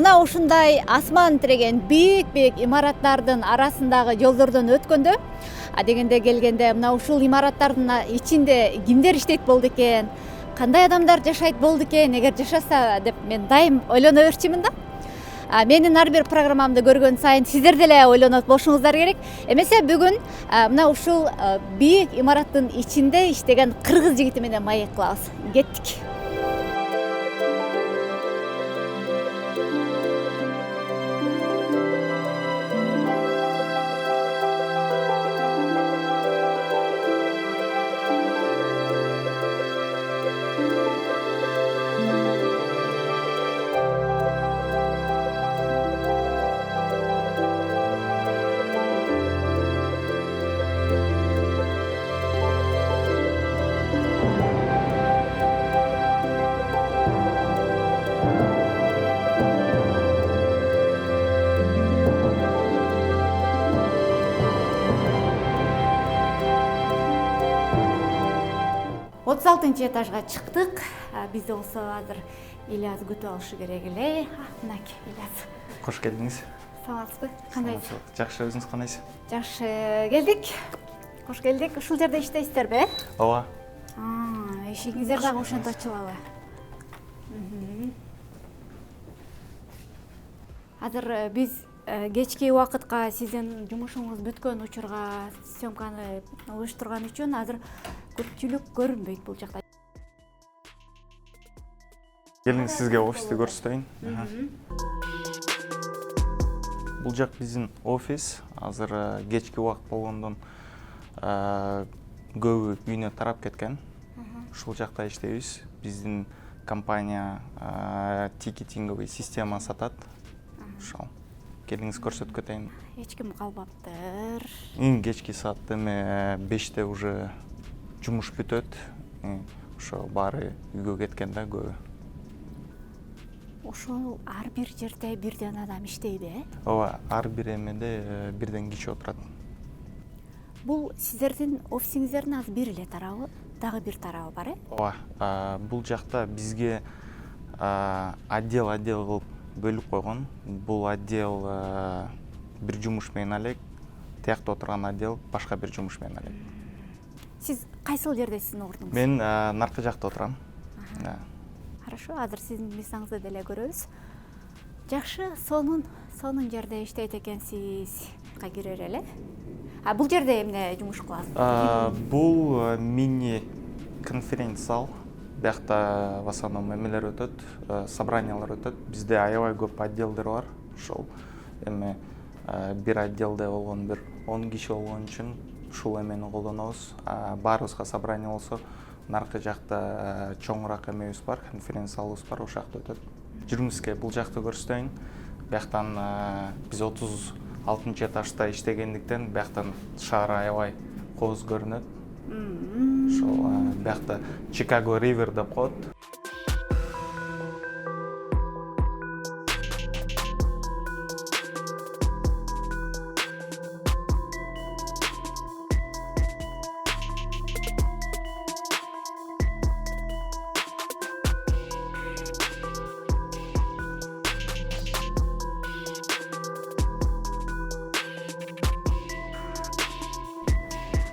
мына ушундай асман тиреген бийик имараттардын арасындагы жолдордон өткөндө дегенде келгенде мына ушул имараттардын ичинде кимдер иштейт болду экен, кандай адамдар жашайт болду экен, эгер жашаса деп мен дайым ойлоно берчүмүн да. Менин ар бир программамды көргөн сайын сиздер деле ойлонот болушуңуздар керек. Эмесе бүгүн мына ушул бийик имараттын ичинде иштеген кыргыз жигити менен маек кылабыз. Кеттик. Отуз алтынчы этажга чыктык. Бизде болсо азыр Ильяс күтүп алышы керек эле. Мынакей Ильяс. Кош келдиңиз. Саламатсызбы? Кандайсыз? Жакшы, өзүңүз кандайсыз? Жакшы, келдик. Кош келдик. Ушул жерде иштейсиздерби? Ооба. Эшигиңиздер дагы ошентип ачылабы? Азыр биз кечки убакытка сиздин жумушуңуз бүткөн учурга съемканы уюштурган үчүн азыр көпчүлүк көрүнбөйт бул жакта. Келиңиз, сизге офисти көрсөтөйүн. Бул жак биздин офис. Азыр кечки убакыт болгондон көбү үйүнө тарап кеткен. Ушул жакта иштейбиз. Биздин компания тикетинговый система сатат. Ошол. Келиңиз көрсөтүп кетейин. Эч ким калбаптыр. Кечки саат 5-те уже жумуш бүтөт. Ошо баары үйгө кеткен да көбү. Ошол ар бир жерде бирден адам иштейби? Ооба, ар бир эмеде бирден киши отурат. Бул сиздердин офисиңиздердин азыр бир эле тарабы, дагы бир тарабы бар, Ооба, бул жакта бизге отдел кылып бөлүп койгон. Бул отдел бир жумуш менен алек, тиякта отурган отдел башка бир жумуш менен алек. Сиз кайсыл жерде сиздин ордуңуз? Мен наркы жакта отурам. Хорошо, азыр сиздин мисаңызды деле көрөбүз. Жакшы, сонун жерде иштейт экенсиз. Кирер эле. Бул жерде эмне жумуш кыласыз? Бул мини конференц зал. Биякта в основном эмелер өтөт, собраниялар өтөт. Бизде аябай көп отделдер бар. Ошол эми бир отделде болгон бир 10 киши болгон үчүн ушул эмени колдонобуз. Баарыбызга собрание болсо, наркы жакта чоңураак эмебиз бар, конференц залыбыз бар, ошол жакта өтөт. Жүрүңүзгө бул жакты көрсөтөйүн. Бияктан биз 36 этажда иштегендиктен бияктан шаар аябай кооз көрүнөт. Ошол биякта Чикаго Ривер деп коет.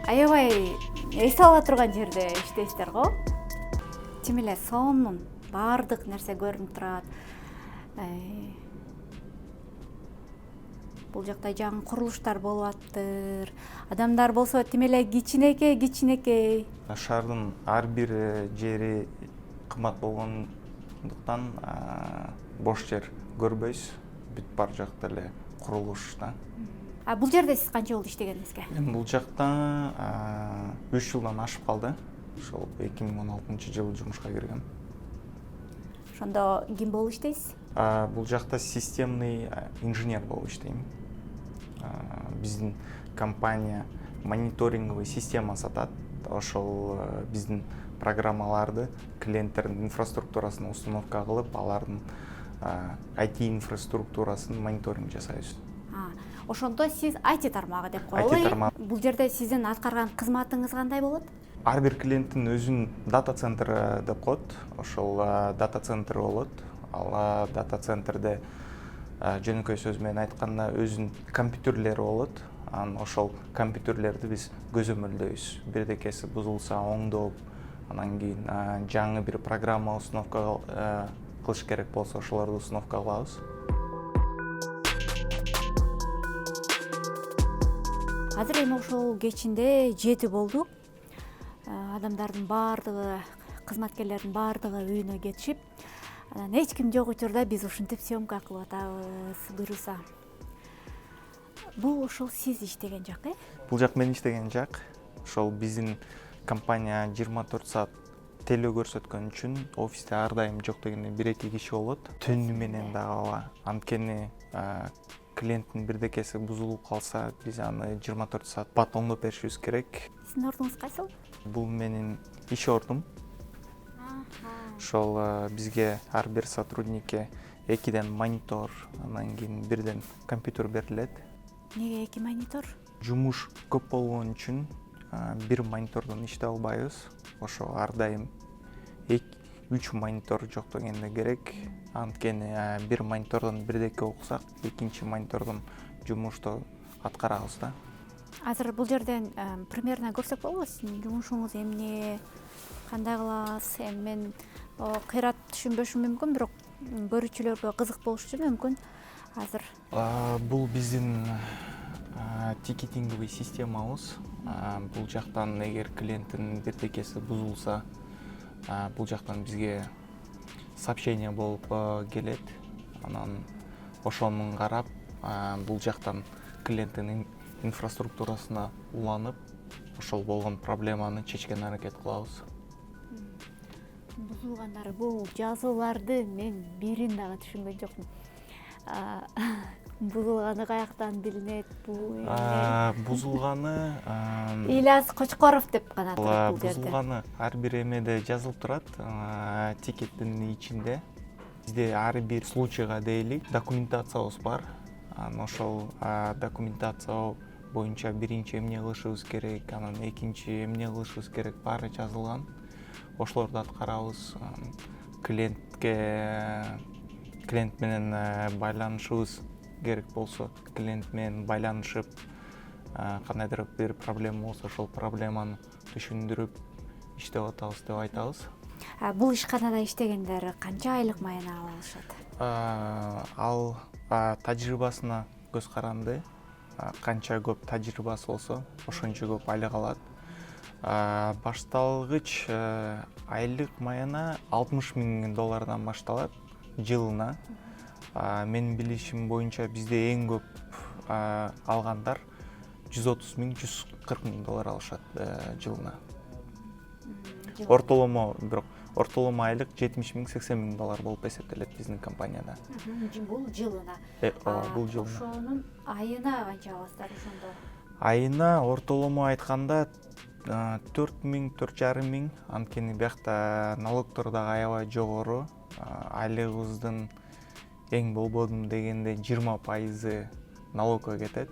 Аябай эс ала турган жерде иштейсиздер го. Тим эле сонун баардык нерсе көрүнүп турат. Бул жакта жаңы курулуштар болуп аттыр. Адамдар болсо тим эле кичинекей. Шаардын ар бир жери кымбат болгондуктан бош жер көрбөйсүз. Бүт бар жакта эле курулуш да. Бул жерде сиз канча болду иштегениңизге? Мен бул жакта 3 жылдан ашып калды. Ошол 2016-жылы жумушка киргем. Ошондо ким болуп иштейсиз? Бул жакта системный инженер болуп иштейм. Биздин компания мониторинговый система сатат. Ошол биздин программаларды клиенттердин инфраструктурасына установка кылып, алардын IT инфраструктурасын мониторинг жасайбыз. Ошондо сиз IT тармагы деп коелу. Бул жерде сиздин аткарган кызматыңыз кандай болот? Ар бир клиенттин өзүнүн дата центри деп коет. Ошол дата центр болот. Ал дата центрде жөнөкөй сөз менен айтканда өзүнүн компьютерлери болот. Анан ошол компьютерлерди биз көзөмөлдөйбүз. Бирдекеси бузулса оңдоп, анан кийин жаңы бир программа установка кылыш керек болсо ошолорду установка кылабыз. Азыр эми ошол кечинде 7 болду. Адамдардын баардыгы, кызматкерлердин баардыгы үйүнө кетишип, анан эч ким жок учурда биз ушинтип съемка кылып атабыз, буюрса. Бул ошол сиз иштеген жак, Бул жак мен иштеген жак. Ошол биздин компания 24 саат телөө көрсөткөн үчүн офисте ар дайым жок дегенде 1-2 киши болот. Түнү менен дагы ооба. Анткени клиенттин бирдекеси бузулуп калса, биз аны 24 саат бат оңдоп беришибиз керек. Сиздин ордуңуз кайсыл? Бул менин иш ордум. Ошол бизге ар бир сотрудникке 2ден монитор, анан кийин 1ден компьютер берилет. Неге 2 монитор? Жумуш көп болгон үчүн бир монитордон иштей албайбыз. Ошо ар дайым 3 монитор жок дегенде керек. Анткени бир монитордон 1-2 окусак, экинчи монитордон жумушту аткарабыз да. Азыр бул жерден примерно көрсөк болобу, сиздин жумушуңуз эмне, кандай кыласыз? Эми мен кыйрат түшүнбөшүм мүмкүн, бирок көрүүчүлөргө кызык болушу мүмкүн. Азыр Бул биздин тикетинговый системабыз. Бул жактан эгер клиенттин бирдекеси бузулса, бул жактан бизге сообщение болуп келет. Анан ошону карап, бул жактан клиенттин инфраструктурасына уланып, ошол болгон проблеманы чечкен аракет кылабыз. бузулгандары бул жазууларды мен бирин дагы түшүнгөн жокмун. Бузулганы каяктан билинет, бул эмне? Бузулганы Ильяс Кочкоров деп гана турат бул жерде. Бузулганы ар бир эмеде жазылып турат, тикеттин ичинде. Бизде ар бир случайга дейли документациябыз бар. Ошол документация боюнча биринчи эмне кылышыбыз керек, анан экинчи эмне кылышыбыз керек, баары жазылган. Ошолорду аткарабыз. Клиент менен байланышыбыз керек болсо, клиент менен байланышып, кандайдыр бир проблема болсо, ошол проблеманы түшүндүрүп иштеп атабыз деп айтабыз. Бул ишканада иштегендер канча айлык майына ала алышат? Ал тажрыйбасына көз каранды. Канча көп тажрыйбасы болсо, ошончо көп айлык алат. Башталгыч айлык майына $60,000 башталат жылына. Менин билишим боюнча бизде эң көп алгандар $130,000–140,000 алышат жылына. Ортоломо айлык $70,000–80,000 болуп эсептелет биздин компанияда. Бул жылына. Бул жылына. Ошонун айына канча аласыздар ошондо? Айына ортоломо айтканда 4,000–4,500. Анткени биякта налогдор дагы аябай жогору. Айлыгыбыздын эң болбодум дегенде 20% налогко кетет.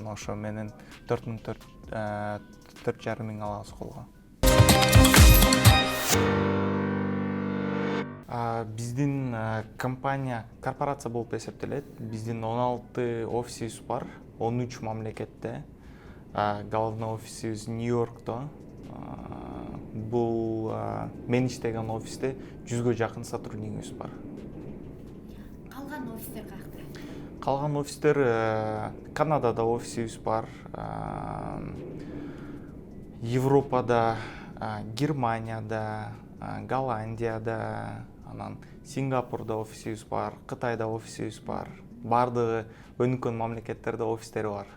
Ошо менен 4,000–4,500 алабыз колго. Биздин компания корпорация болуп эсептелет. Биздин 16 офисибиз бар, 13 мамлекетте. Головной офисибиз Нью-Йоркто. Бул мен иштеген офисте 100гө жакын сотруднигибиз бар. Калган офистер каякта? Калган офистер Канадада офисибиз бар, Европада, Германияда, Голландияда, анан Сингапурда офисибиз бар, Кытайда офисибиз бар. Бардыгы өнүккөн мамлекеттерде офистери бар.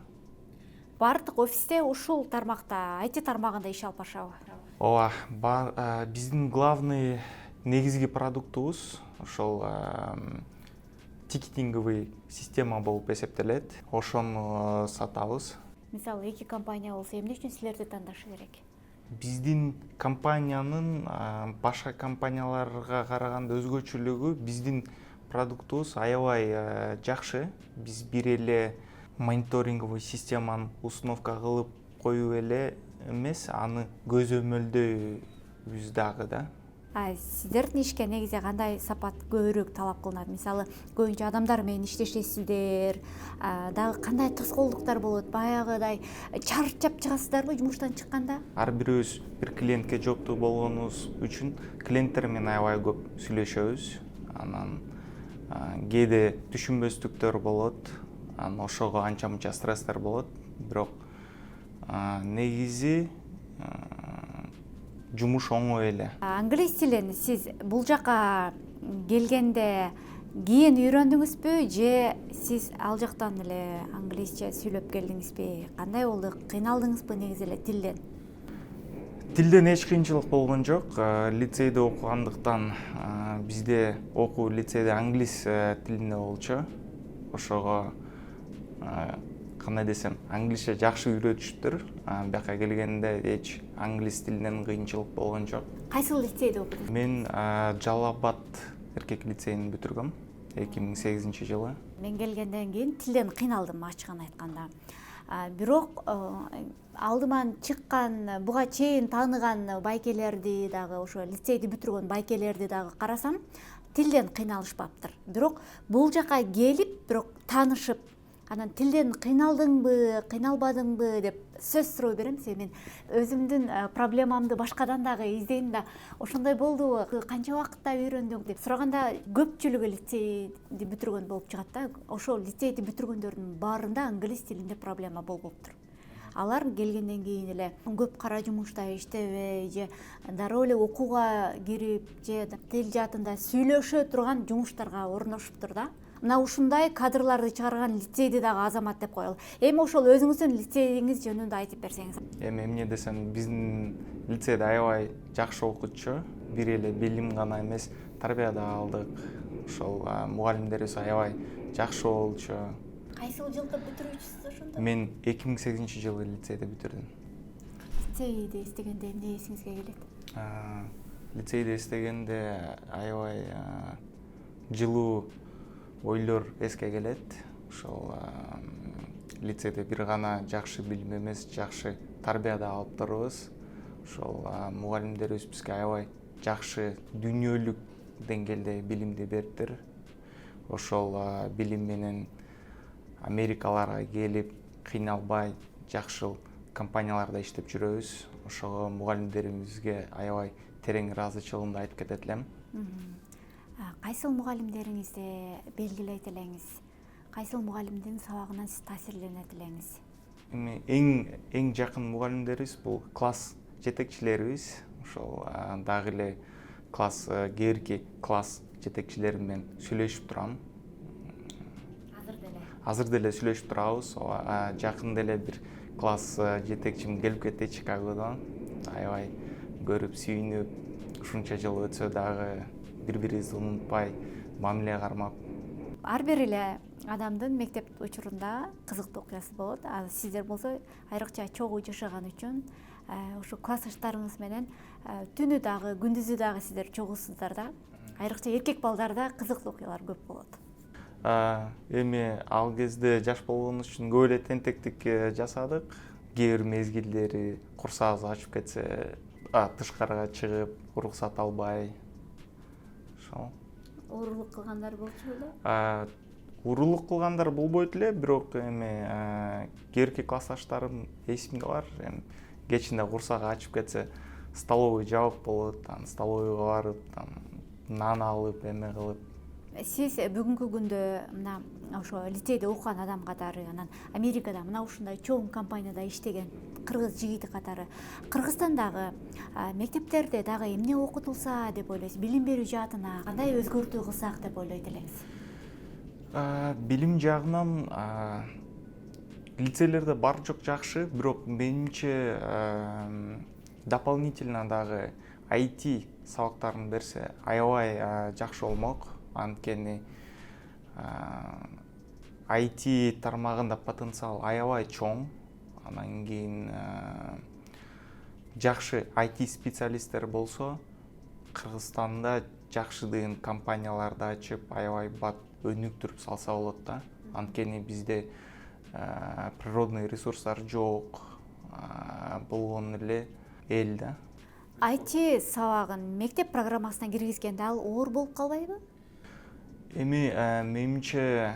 Бардык офисте ушул тармакта, IT тармагында иш алып барышабы? Ооба, биздин главный негизги продуктубуз ошол тикетинговый система болуп эсептелет. Ошону сатабыз. Мисалы, эки компания болсо, эмне үчүн силерди тандашы керек? Биздин компаниянын башка компанияларга караганда өзгөчөлүгү, биздин продуктубуз аябай жакшы. Биз бир эле мониторинговый системаны установка кылып коюп эле эмес, аны көзөмөлдөйбүз дагы да. Сиздердин ишке негизи кандай сапат көбүрөөк талап кылынат? Мисалы көбүнчө адамдар менен иштешесиздер, дагы кандай тоскоолдуктар болот? Баягыдай чарчап чыгасыздарбы жумуштан чыкканда? Ар бирибиз бир клиентке жооптуу болгонубуз үчүн клиенттер менен аябай көп сүйлөшөбүз. Анан кээде түшүнбөстүктөр болот. Анан ошого анча мынча стресстер болот. Бирок негизи жумуш оңой эле. Англис тилин сиз бул жака келгенде кийин үйрөндүңүзбү же сиз ал жактан эле англисче сүйлөп келдиңизби? Кандай болду? Кыйналдыңызбы негизи эле тилден? Тилден эч кыйынчылык болгон жок. Лицейде окугандыктан бизде окуу лицейде англис тилинде болчу. Ошого кандай десем, англисче жакшы үйрөтүштүр. Бияка келгенде эч англис тилинен кыйынчылык болгон жок. Кайсыл лицейде окудуңуз? Мен Жалал Абад эркек лицейин бүтүргөм 2008-жылы. Мен келгенден кийин тилден кыйналдым, ачыгын айтканда. Бирок алдыман чыккан, буга чейин тааныган байкелерди дагы, ошо лицейди бүтүргөн байкелерди дагы карасам, тилден кыйналышпаптыр. Бирок бул жака келип, бирок таанышып, анан тилден кыйналдыңбы, кыйналбадыңбы деп сөз суроо берем. Мен өзүмдүн проблемамды башкадан дагы издейм да, ошондой болдубу, канча убакытта үйрөндүң деп сураганда көпчүлүгү лицейди бүтүргөн болуп чыгат да. Ошол лицейди бүтүргөндөрдүн баарында англис тилинде проблема болбоптур. Алар келгенден кийин эле көп кара жумушта иштебей же дароо эле окууга кирип же тил жаатында сүйлөшө турган жумуштарга орношуптур да. Мына ушундай кадрларды чыгарган лицейди дагы азамат деп коелу. Эми ошол өзүңүздүн лицейиңиз жөнүндө айтып берсеңиз. Эми эмне десем, биздин лицейде аябай жакшы окутчу, бир эле билим гана эмес, тарбия да алдык. Ошол мугалимдерибиз аябай жакшы болчу. Кайсыл жылда бүтүрүүчүсүз ошондо? Мен 2008-жылы лицейде бүтүрдүм. Лицейди эстегенде эмне эсиңизге келет? Лицейде эстегенде аябай жылуу ойлор эске келет. Ошол лицейде бир гана жакшы билим эмес, жакшы тарбия да алып турбуз. Ошол мугалимдерибиз бизге аябай жакшы дүйнөлүк деңгээлде билимди бериптир. Ошол билим менен Америкаларга келип, кыйналбай, жакшы компанияларда иштеп жүрөбүз. Ошого мугалимдерибизге аябай терең ыраазычылыгымды айтып кетет элем. Кайсыл мугалимдериңизди белгилейт элеңиз? Кайсыл мугалимдин сабагынан сиз таасирленет элеңиз? Эми эң жакын мугалимдерибиз бул класс жетекчилерибиз. Ошол дагы эле кээерки класс жетекчилерим менен сүйлөшүп турам. Азыр деле сүйлөшүп турабыз. Жакында эле бир класс жетекчим келип кетти Чикагодон. Аябай көрүп, сүйүнүп, ушунча жыл өтсө дагы бири-бирибизди унутпай, мамиле кармап. Ар бир эле адамдын мектеп учурунда кызыктуу окуясы болот. Сиздер болсо айрыкча чогуу жашаган үчүн ошо классташтарыңыз менен түнү дагы, күндүзү дагы сиздер чогуусуздар да. Айрыкча эркек балдарда кызыктуу окуялар көп болот. Эми ал кезде жаш болгонубуз үчүн көп эле тентектик жасадык. Кээ бир мезгилдери курсагыбыз ачып кетсе, тышкарыга чыгып, уруксат албай. Ошол. Уурулук кылгандар болчу беле? Уурулук кылгандар болбойт эле, бирок эми кээерки классташтарым эсимде бар. Кечинде курсагы ачып кетсе, столовый жабык болот, столовыйга барып, нан алып, эме кылып. Сиз бүгүнкү күндө мына ошо лицейде окуган адам катары, анан Америкада мына ушундай чоң компанияда иштеген кыргыз жигити катары Кыргызстандагы мектептерде дагы эмне окутулса деп ойлойсуз? Билим берүү жаатына кандай өзгөртүү кылсак деп ойлойт элеңиз? Билим жагынан лицейлерде бар жок жакшы, бирок менимче дополнительно дагы IT сабактарын берсе аябай жакшы болмок. Анткени IT тармагында потенциал аябай чоң. Анан кийин жакшы IT специалисттер болсо, Кыргызстанда жакшы деген компанияларды ачып, аябай бат өнүктүрүп салса болот да. Анткени бизде природный ресурстар жок болгон эле эл да. IT сабагын мектеп программасына киргизгенде ал оор болуп калбайбы? Эми менимче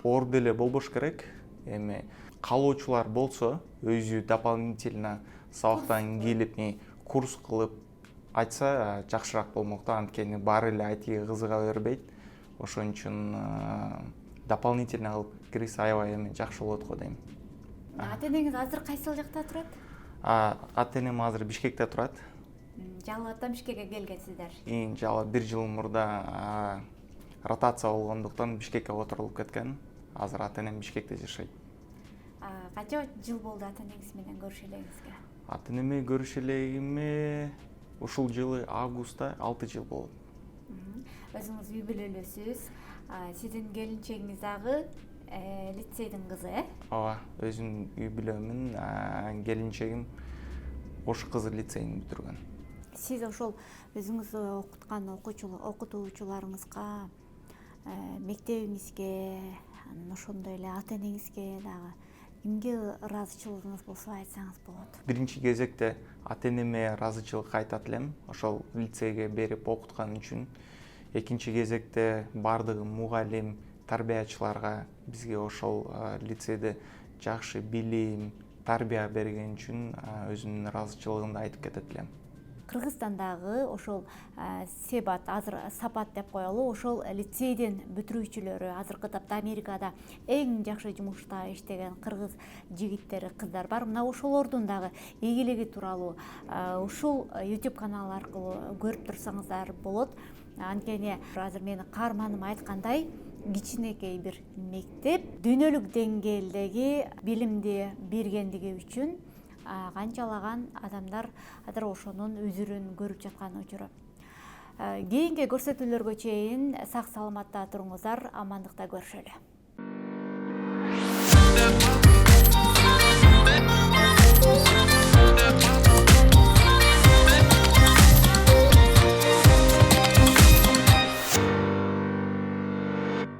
оор деле болбош керек. Эми каалоочулар болсо өзү дополнительно сабактан келип курс кылып айтса жакшыраак болмок да. Анткени баары эле айтиге кызыга бербейт. Ошон үчүн дополнительно кылып киргизсе аябай эми жакшы болот го дейм. Ата энеңиз азыр кайсыл жакта турат? Ата энем азыр Бишкекте турат. Жалгаттан Бишкекке келгенсиздер. Жала 1 жыл мурда ротация болгондуктан Бишкекке которулуп кеткен. Азыр ата энем Бишкекте жашайт. Канча жыл болду ата энеңиз менен көрүшүлөрүңүзгө? Ата энеме көрүшүлөгүмө ушул жылы августта 6 жыл болот. Өзүңүз үй бүлөлүүсүз. Сиздин келинчегиңиз дагы лицейдин кызы, Ооба, өзүм үй бүлөмүн, келинчегим Ош кызы лицейин бүтүргөн. Сиз ошол өзүңүз окуткан окутуучуларыңызга, мектебиңизге, анан ошондой эле ата энеңизге дагы кимге ыраазычылыгыңыз болсо айтсаңыз болот. Биринчи кезекте ата энеме ыраазычылык айтат элем, ошол лицейге берип окуткан үчүн. Экинчи кезекте бардыгы мугалим, тарбиячыларга бизге ошол лицейде жакшы билим, тарбия берген үчүн өзүмдүн ыраазычылыгымды айтып кетет элем. Кыргызстандагы ошол Себат, азыр Сапат деп коелу, ошол лицейдин бүтүрүүчүлөрү азыркы тапта Америкада эң жакшы жумушта иштеген кыргыз жигиттери, кыздар бар. Мына ошолордун дагы ийгилиги тууралуу ушул YouTube канал аркылуу көрүп турсаңыздар болот. Анткени азыр менин каарманым айткандай, кичинекей бир мектеп дүйнөлүк деңгээлдеги билимди бергендиги үчүн канчалаган адамдар азыр ошонун үзүрүн көрүп жаткан учуру. Кийинки көрсөтүүлөргө чейин сак саламатта туруңуздар, амандыкта көрүшөлү.